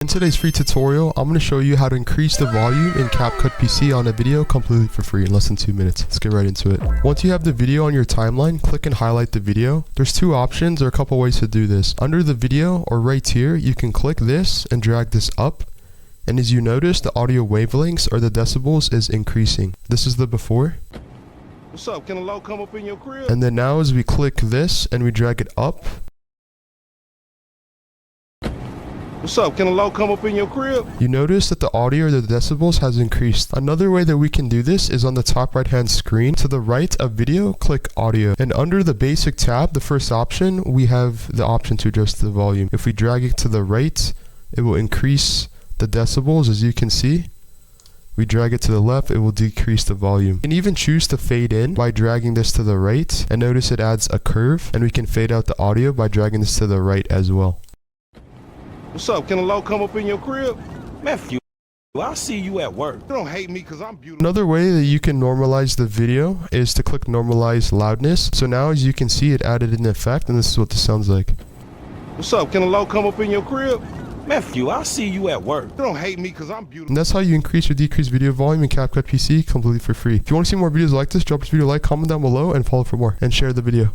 In today's free tutorial, I'm going to show you how to increase the volume in Capcut PC on a video completely for free in less than 2 minutes. Let's get right into it. Once you have the video on your timeline, click and highlight the video. There's two options or a couple ways to do this. Under the video or right here, you can click this and drag this up. And as you notice, the audio wavelengths or the decibels is increasing. This is the before. What's up? Can a low come up in your crib? And then now as we click this and we drag it up, What's up? Can a low come up in your crib? you notice that the audio or the decibels has increased. Another way that we can do this is on the top right hand screen. To the right of video, click audio. And under the basic tab, the first option, we have the option to adjust the volume. If we drag it to the right, it will increase the decibels, as you can see. We drag it to the left, it will decrease the volume. You can even choose to fade in by dragging this to the right. And notice it adds a curve. And we can fade out the audio by dragging this to the right as well. What's up? Can a low come up in your crib? Matthew, I'll see you at work. You don't hate me because I'm beautiful. Another way that you can normalize the video is to click normalize loudness. So now as you can see, it added an effect, and this is what this sounds like. What's up? Can a low come up in your crib? Matthew, I'll see you at work. You don't hate me because I'm beautiful. And that's how you increase or decrease video volume in Capcut PC completely for free. If you want to see more videos like this, drop this video a like, comment down below, and follow for more. And share the video.